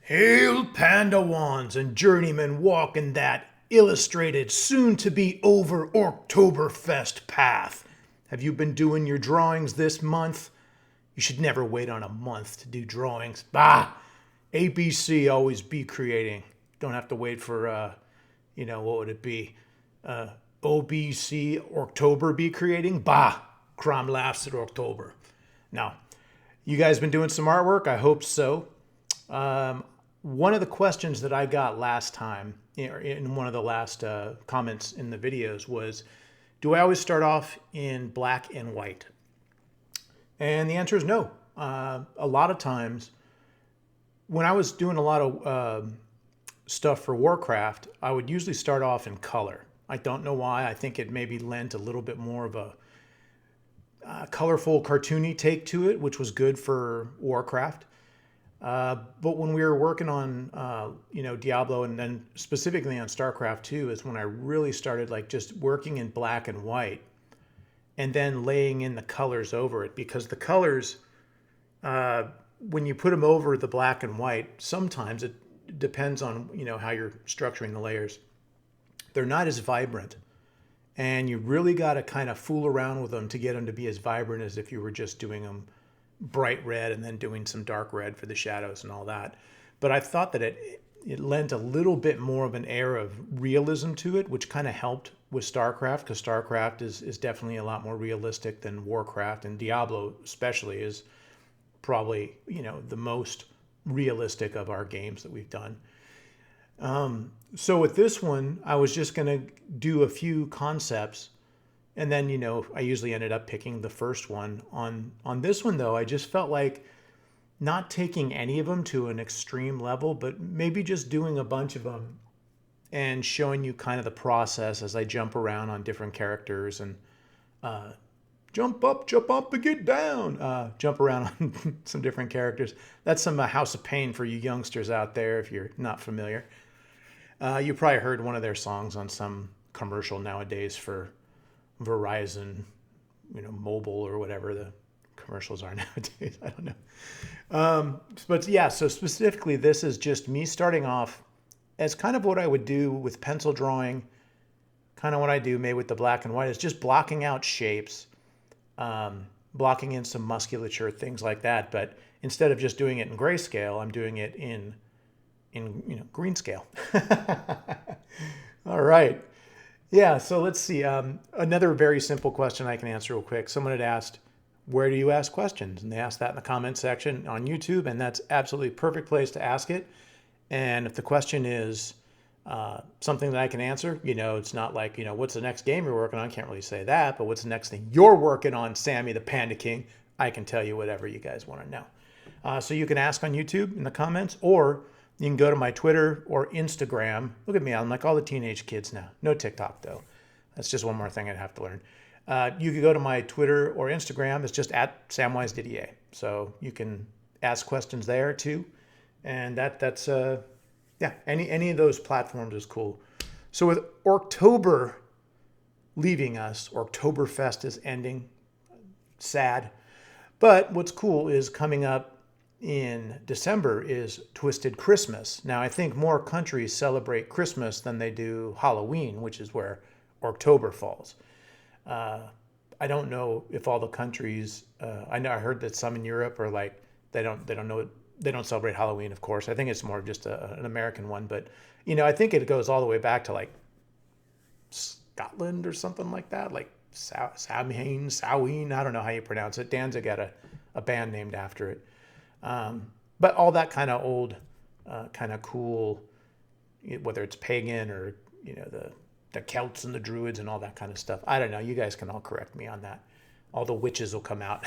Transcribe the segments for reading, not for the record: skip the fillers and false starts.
Hail Pandawans and journeymen walking that illustrated, soon-to-be-over Orctoberfest path. Have you been doing your drawings this month? You should never wait on a month to do drawings. ABC, always be creating. Don't have to wait for, what would it be? OBC, Orctober be creating? Crom laughs at Orctober. Now, you guys been doing some artwork? I hope so. One of the questions that I got last time, in one of the last comments in the videos, was, do I always start off in black and white? And the answer is no. A lot of times, when I was doing a lot of stuff for Warcraft, I would usually start off in color. I don't know why. I think it maybe lent a little bit more of a colorful, cartoony take to it, which was good for Warcraft. But when we were working on, Diablo, and then specifically on StarCraft 2, is when I really started just working in black and white and then laying in the colors over it, because the colors, when you put them over the black and white, sometimes it depends on, how you're structuring the layers. They're not as vibrant, and you really got to kind of fool around with them to get them to be as vibrant as if you were just doing them bright red and then doing some dark red for the shadows and all that. But I thought that it lent a little bit more of an air of realism to it, which kind of helped with StarCraft, because StarCraft is definitely a lot more realistic than Warcraft, and Diablo especially is probably, the most realistic of our games that we've done. So with this one, I was just going to do a few concepts, and then, I usually ended up picking the first one. On this one, though, I just felt like not taking any of them to an extreme level, but maybe just doing a bunch of them and showing you kind of the process as I jump around on different characters and jump up and get down, jump around on some different characters. That's some House of Pain for you youngsters out there if you're not familiar. You probably heard one of their songs on some commercial nowadays for Verizon, mobile or whatever the commercials are nowadays. I don't know. But yeah, so specifically, this is just me starting off as kind of what I would do with pencil drawing, kind of what I do maybe with the black and white, is just blocking out shapes, blocking in some musculature, things like that. But instead of just doing it in grayscale, I'm doing it in green scale. All right. Yeah, so let's see. Another very simple question I can answer real quick. Someone had asked, where do you ask questions? And they asked that in the comment section on YouTube, and that's absolutely perfect place to ask it. And if the question is something that I can answer, it's not like, what's the next game you're working on? I can't really say that, but what's the next thing you're working on, Sammy the Panda King? I can tell you whatever you guys want to know. So you can ask on YouTube in the comments, or you can go to my Twitter or Instagram. Look at me, I'm like all the teenage kids now. No TikTok, though. That's just one more thing I'd have to learn. You could go to my Twitter or Instagram. It's just at SamwiseDidier. So you can ask questions there, too. And that's any of those platforms is cool. So with Orctober leaving us, Orctoberfest is ending. Sad. But what's cool is coming up in December is Twisted Christmas. Now, I think more countries celebrate Christmas than they do Halloween, which is where Orctober falls. I don't know if all the countries. I heard that some in Europe are like they don't celebrate Halloween. Of course, I think it's more just an American one. But I think it goes all the way back to like Scotland or something like that, like Samhain. I don't know how you pronounce it. Danzig got a band named after it. But all that kind of old, kind of cool, whether it's pagan or, the Celts and the Druids and all that kind of stuff. I don't know. You guys can all correct me on that. All the witches will come out.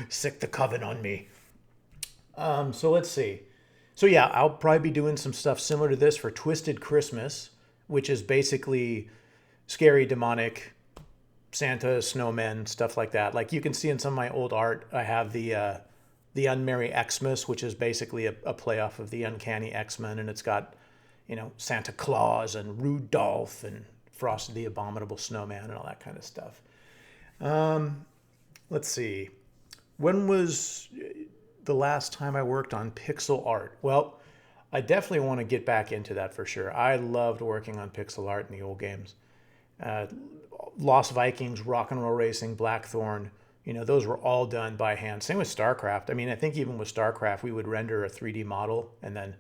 Sick the coven on me. So let's see. So yeah, I'll probably be doing some stuff similar to this for Twisted Christmas, which is basically scary, demonic, Santa, snowmen, stuff like that. Like you can see in some of my old art, I have the Unmerry Xmas, which is basically a play off of the Uncanny X-Men, and it's got, Santa Claus and Rudolph and Frosty the Abominable Snowman and all that kind of stuff. Let's see. When was the last time I worked on pixel art? Well, I definitely want to get back into that for sure. I loved working on pixel art in the old games. Uh, Lost Vikings, Rock and Roll Racing, Blackthorn, those were all done by hand. Same with StarCraft. I mean, I think even with StarCraft, we would render a 3D model and then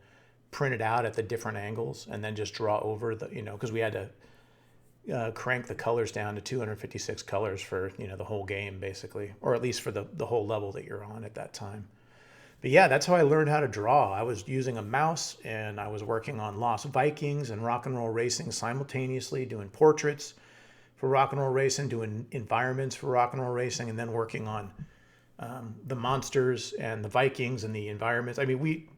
print it out at the different angles and then just draw over because we had to crank the colors down to 256 colors for, the whole game basically, or at least for the whole level that you're on at that time. But yeah, that's how I learned how to draw. I was using a mouse and I was working on Lost Vikings and Rock and Roll Racing simultaneously, doing portraits for Rock and Roll Racing, doing environments for Rock and Roll Racing, and then working on the monsters and the Vikings and the environments. I mean,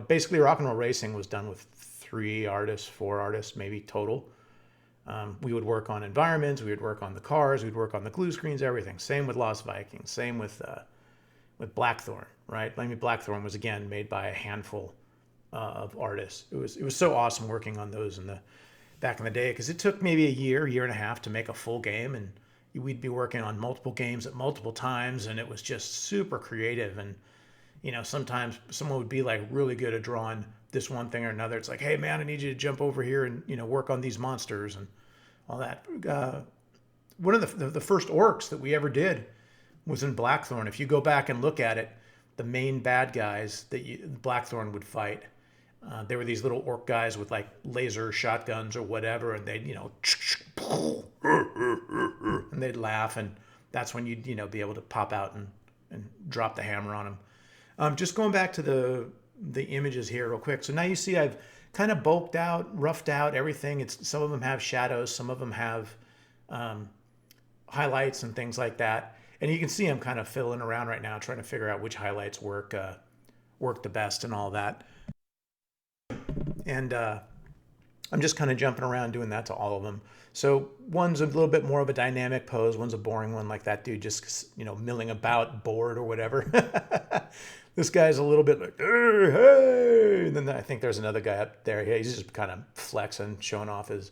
basically Rock and Roll Racing was done with 3 artists, 4 artists, maybe total. We would work on environments, we would work on the cars, we'd work on the glue screens, everything. Same with Lost Vikings, same with Blackthorn, right? I mean, Blackthorn was again made by a handful of artists. It was so awesome working on those back in the day, because it took maybe a year and a half to make a full game, and we'd be working on multiple games at multiple times, and it was just super creative. And sometimes someone would be like really good at drawing this one thing or another. It's like, hey man, I need you to jump over here and work on these monsters and all that. One of the first orcs that we ever did was in Blackthorn. If you go back and look at it, the main bad guys that Blackthorn would fight, they were these little orc guys with like laser shotguns or whatever, and they'd and they'd laugh, and that's when you'd be able to pop out and drop the hammer on them. Just going back to the images here real quick. So now you see I've kind of bulked out, roughed out everything. Some of them have shadows, some of them have highlights and things like that. And you can see I'm kind of fiddling around right now, trying to figure out which highlights work the best and all that. And I'm just kind of jumping around doing that to all of them. So one's a little bit more of a dynamic pose. One's a boring one, like that dude just, milling about, bored or whatever. This guy's a little bit like, hey. And then I think there's another guy up there. Yeah, he's just kind of flexing, showing off his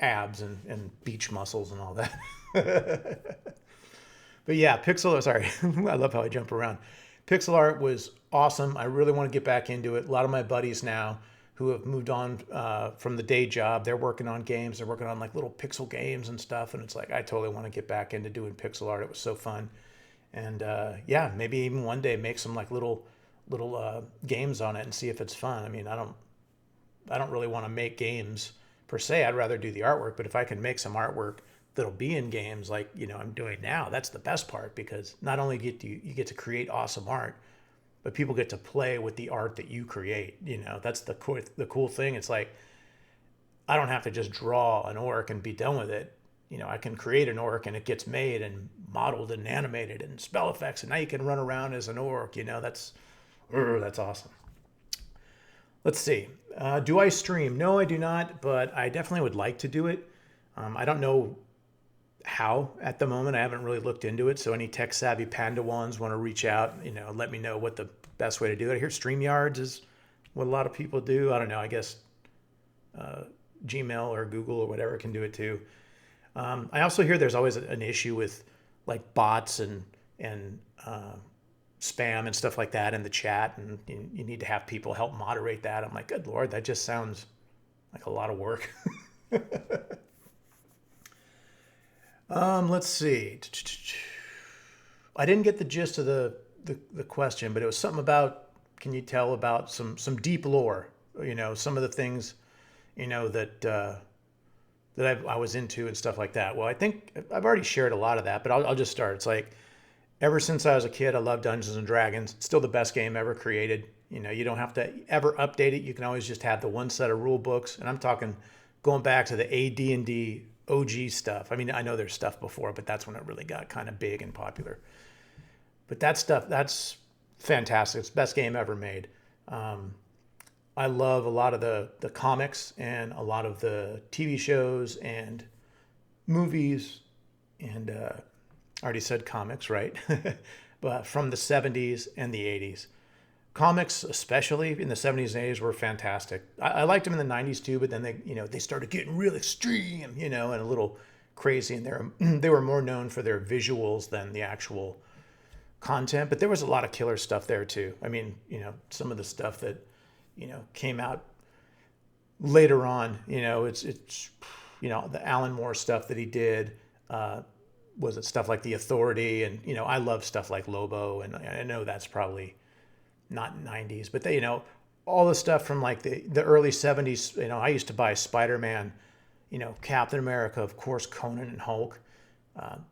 abs and beach muscles and all that. But yeah, sorry, I love how I jump around. Pixel art was awesome. I really want to get back into it. A lot of my buddies now who have moved on from the day job, they're working on games. They're working on like little pixel games and stuff. And it's like, I totally want to get back into doing pixel art. It was so fun. And yeah, maybe even one day make some like little games on it and see if it's fun. I mean, I don't really want to make games per se. I'd rather do the artwork. But if I can make some artwork that'll be in games like I'm doing now, that's the best part, because not only you get to create awesome art, but people get to play with the art that you create. That's the cool thing. It's like, I don't have to just draw an orc and be done with it. I can create an orc and it gets made and modeled and animated and spell effects, and now you can run around as an orc. That's awesome. Let's see. Do I stream? No, I do not, but I definitely would like to do it. I don't know how at the moment. I haven't really looked into it. So any tech savvy Pandawans want to reach out, let me know what the best way to do it. I hear StreamYards is what a lot of people do. I don't know. I guess Gmail or Google or whatever can do it too. I also hear there's always an issue with like bots and spam and stuff like that in the chat, and you need to have people help moderate that. I'm like, good Lord, that just sounds like a lot of work. Let's see. I didn't get the gist of the question, but it was something about, can you tell about some deep lore? Some of the things, that I was into and stuff like that. Well, I think I've already shared a lot of that, but I'll just start. It's like, ever since I was a kid, I love Dungeons and Dragons. It's still the best game ever created. You don't have to ever update it. You can always just have the one set of rule books. And I'm talking going back to the AD&D OG stuff. I mean, I know there's stuff before, but that's when it really got kind of big and popular. But that stuff, that's fantastic. It's the best game ever made. I love a lot of the comics and a lot of the TV shows and movies, and I already said comics, right? But from the 70s and the 80s. Comics, especially in the 70s and 80s, were fantastic. I liked them in the 90s too, but then they started getting real extreme, and a little crazy, and they were more known for their visuals than the actual content. But there was a lot of killer stuff there too. I mean, some of the stuff that came out later on. It's the Alan Moore stuff that he did. Was it stuff like The Authority? And I love stuff like Lobo, and I know that's probably not 90s, but all the stuff from like the early 70s. I used to buy Spider-Man, Captain America, of course, Conan and Hulk.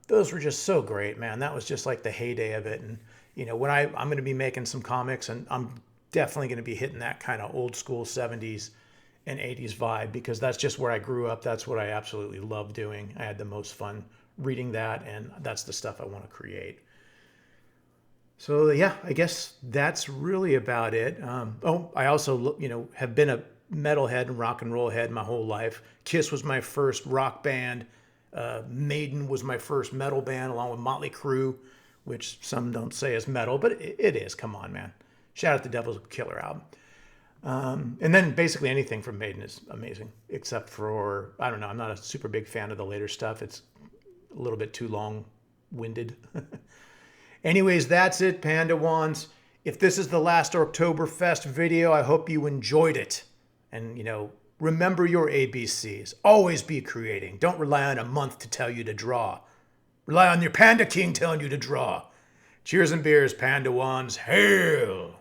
Those were just so great, man. That was just like the heyday of it. And when I'm going to be making some comics, and I'm definitely going to be hitting that kind of old school 70s and 80s vibe, because that's just where I grew up. That's what I absolutely love doing. I had the most fun reading that, and that's the stuff I want to create. So yeah, I guess that's really about it. I also have been a metalhead and rock and roll head my whole life. Kiss was my first rock band. Maiden was my first metal band, along with Motley Crue, which some don't say is metal, but it is. Come on, man. Shout out the Devil's Killer album. And then basically anything from Maiden is amazing, except for, I don't know, I'm not a super big fan of the later stuff. It's a little bit too long-winded. Anyways, that's it, Pandawans. If this is the last Orctoberfest video, I hope you enjoyed it. And, remember your ABCs. Always be creating. Don't rely on a month to tell you to draw. Rely on your Panda King telling you to draw. Cheers and beers, Pandawans. Hail!